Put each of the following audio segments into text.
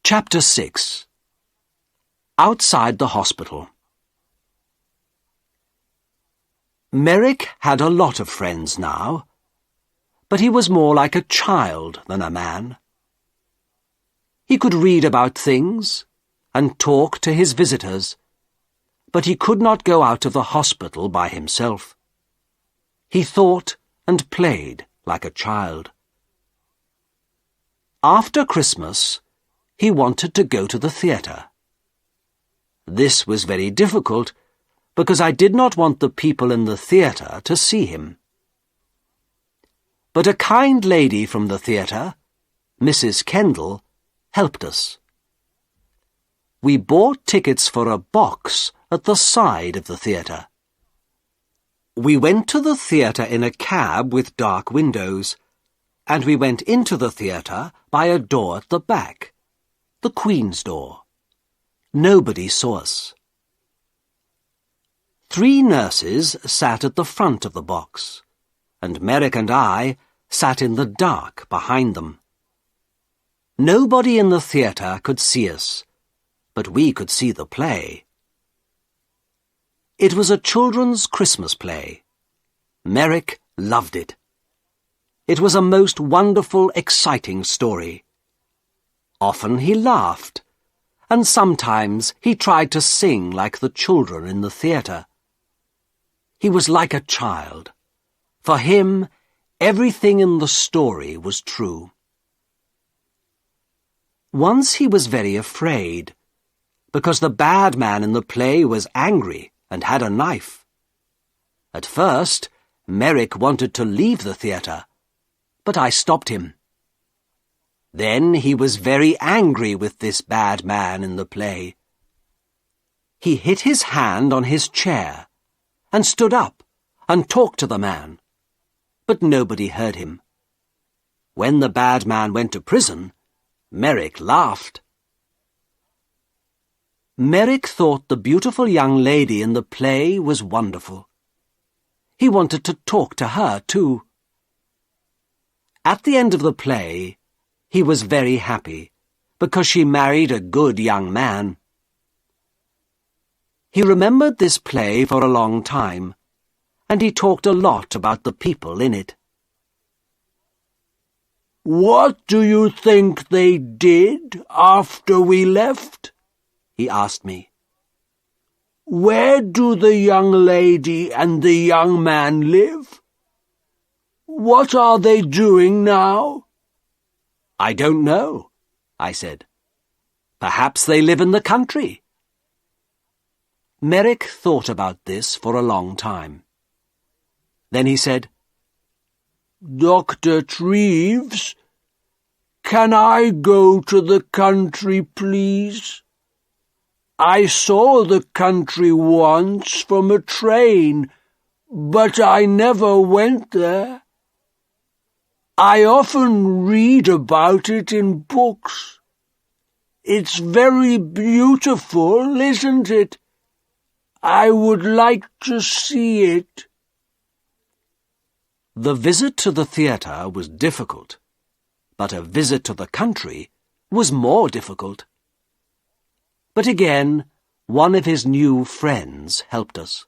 Chapter 6. Outside the Hospital. Merrick had a lot of friends now, but he was more like a child than a man. He could read about things and talk to his visitors, but he could not go out of the hospital by himself. He thought and played like a child. After Christmas, he wanted to go to the theatre. This was very difficult because I did not want the people in the theatre to see him. But a kind lady from the theatre, Mrs. Kendall, helped us. We bought tickets for a box at the side of the theatre. We went to the theatre in a cab with dark windows, and we went into the theatre by a door at the back, the Queen's door. Nobody saw us. 3 nurses sat at the front of the box, and Merrick and I sat in the dark behind them. Nobody in the theatre could see us, but we could see the play. It was a children's Christmas play. Merrick loved it. It was a most wonderful, exciting story. Often he laughed, and sometimes he tried to sing like the children in the theatre. He was like a child. For him, everything in the story was true. Once he was very afraid, because the bad man in the play was angry and had a knife. At first, Merrick wanted to leave the theatre, but I stopped him. Then he was very angry with this bad man in the play. He hit his hand on his chair and stood up and talked to the man, but nobody heard him. When the bad man went to prison, Merrick laughed. Merrick thought the beautiful young lady in the play was wonderful. He wanted to talk to her too. At the end of the play, he was very happy because she married a good young man. He remembered this play for a long time, and he talked a lot about the people in it. "What do you think they did after we left?" he asked me. "Where do the young lady and the young man live? What are they doing now?" "I don't know," I said. "Perhaps they live in the country." Merrick thought about this for a long time. Then he said, "Dr. Treves, can I go to the country, please? I saw the country once from a train, but I never went there. I often read about it in books. It's very beautiful, isn't it? I would like to see it." The visit to the theatre was difficult, but a visit to the country was more difficult. But again, one of his new friends helped us.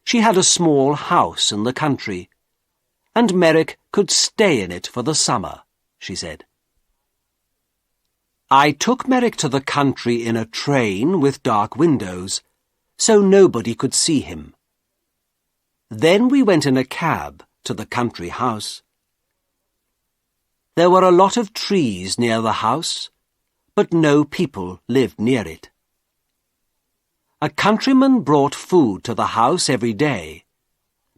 She had a small house in the country, and Merrick could stay in it for the summer, she said. I took Merrick to the country in a train with dark windows, so nobody could see him. Then we went in a cab to the country house. There were a lot of trees near the house, but no people lived near it. A countryman brought food to the house every day,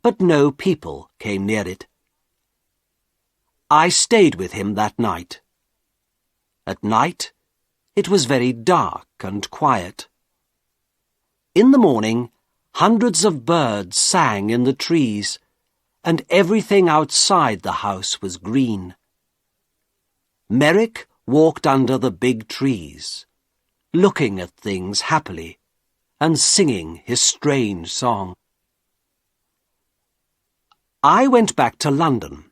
but no people came near it. I stayed with him that night. At night, it was very dark and quiet. In the morning, hundreds of birds sang in the trees, and everything outside the house was green. Merrick walked under the big trees, looking at things happily and singing his strange song. I went back to London,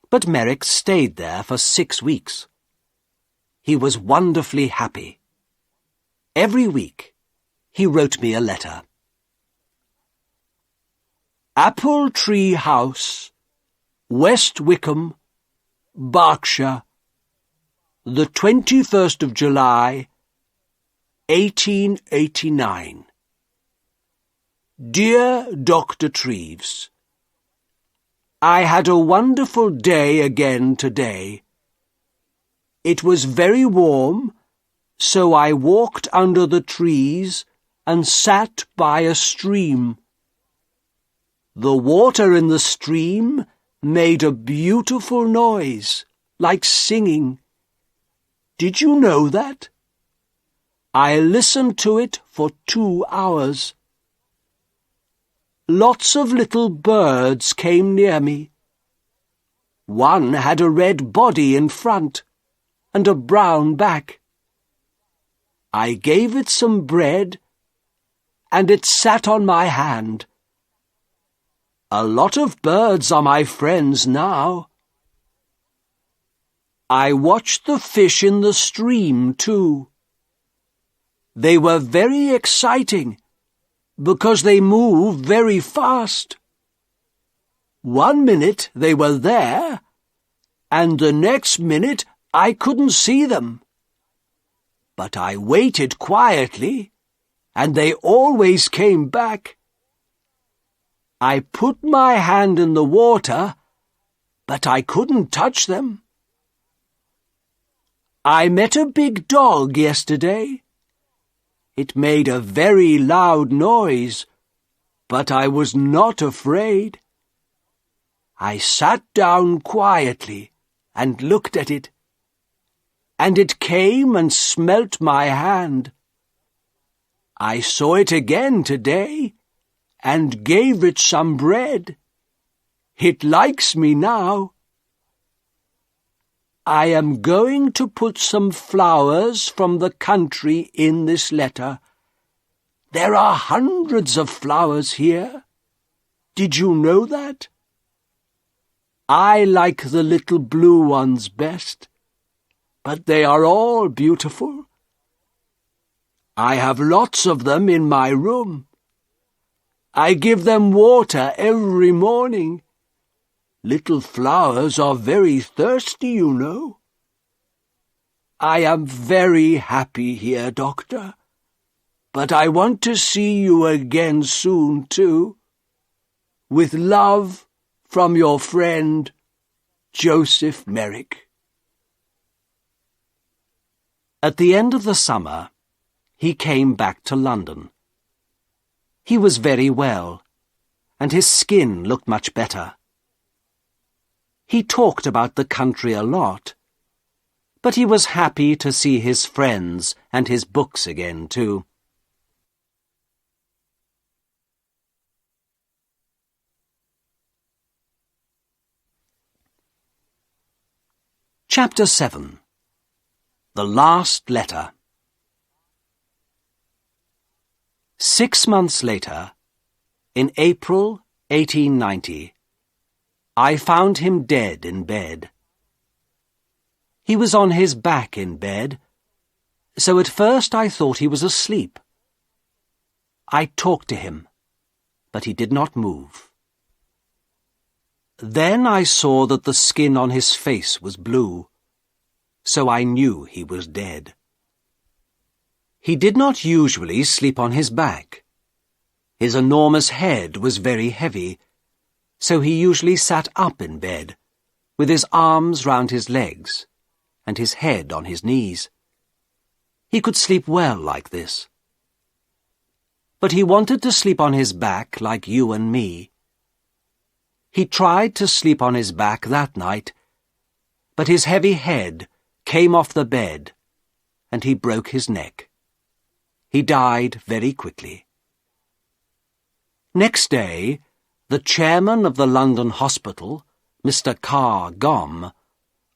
but Merrick stayed there for 6 weeks. he was wonderfully happy. Every week, he wrote me a letter. Apple Tree House, West Wickham, Berkshire, the 21st of July, 1889. Dear Dr. Treves, I had a wonderful day again today. It was very warm, so I walked under the trees and sat by a stream. The water in the stream made a beautiful noise, like singing. Did you know that? I listened to it for 2 hours. Lots of little birds came near me. One had a red body in front and a brown back. I gave it some bread, and it sat on my hand. A lot of birds are my friends now. I watched the fish in the stream, too. They were very exciting, because they move very fast. 1 minute they were there, and the next minute I couldn't see them. But I waited quietly, and they always came back. I put my hand in the water, but I couldn't touch them. I met a big dog yesterday. It made a very loud noise, but I was not afraid. I sat down quietly and looked at it, and it came and smelt my hand. I saw it again today and gave it some bread. It likes me now. I am going to put some flowers from the country in this letter. There are hundreds of flowers here. Did you know that? I like the little blue ones best, but they are all beautiful. I have lots of them in my room. I give them water every morning. Little flowers are very thirsty, you know. I am very happy here, Doctor, but I want to see you again soon, too. With love from your friend, Joseph Merrick. At the end of the summer, he came back to London. He was very well, and his skin looked much better. He talked about the country a lot, but he was happy to see his friends and his books again, too. Chapter 7. The Last Letter. 6 months later, in April 1890, I found him dead in bed. He was on his back in bed, so at first I thought he was asleep. I talked to him, but he did not move. Then I saw that the skin on his face was blue, so I knew he was dead. He did not usually sleep on his back. His enormous head was very heavy, so he usually sat up in bed, with his arms round his legs, and his head on his knees. He could sleep well like this. But he wanted to sleep on his back like you and me. He tried to sleep on his back that night, but his heavy head came off the bed, and he broke his neck. He died very quickly. Next day, the chairman of the London hospital, Mr. Carr Gomm,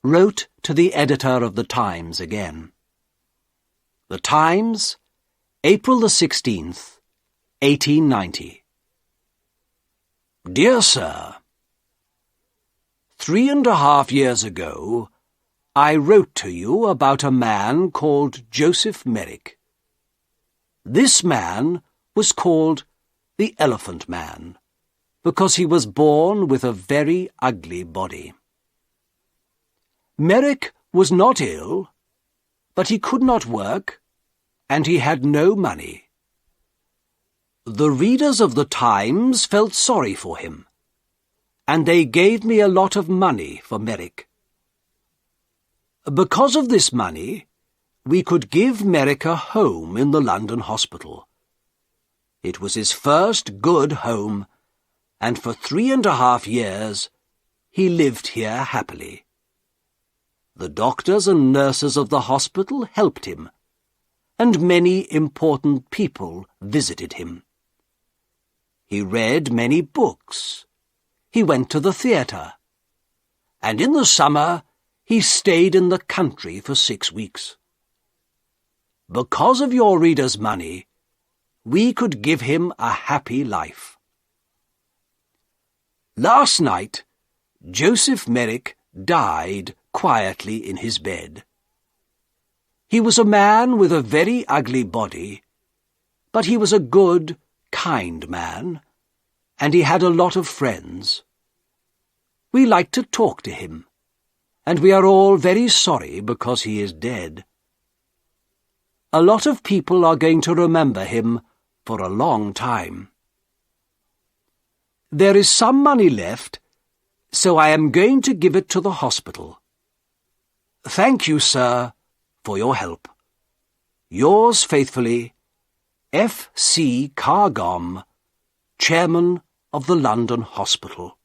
wrote to the editor of the Times again. The Times, April the 16th, 1890. Dear Sir, 3.5 years ago, I wrote to you about a man called Joseph Merrick. This man was called the Elephant Man, because he was born with a very ugly body. Merrick was not ill, but he could not work, and he had no money. The readers of the Times felt sorry for him, and they gave me a lot of money for Merrick. Because of this money, we could give Merrick a home in the London hospital. It was his first good home, and for 3.5 years he lived here happily. The doctors and nurses of the hospital helped him, and many important people visited him. He read many books. He went to the theatre. And in the summer, he stayed in the country for 6 weeks. Because of your readers' money, we could give him a happy life. Last night, Joseph Merrick died quietly in his bed. He was a man with a very ugly body, but he was a good, kind man, and he had a lot of friends. We like to talk to him, and we are all very sorry because he is dead. A lot of people are going to remember him for a long time. There is some money left, so I am going to give it to the hospital. Thank you, sir, for your help. Yours faithfully, F. C. Cargom, Chairman of the London Hospital.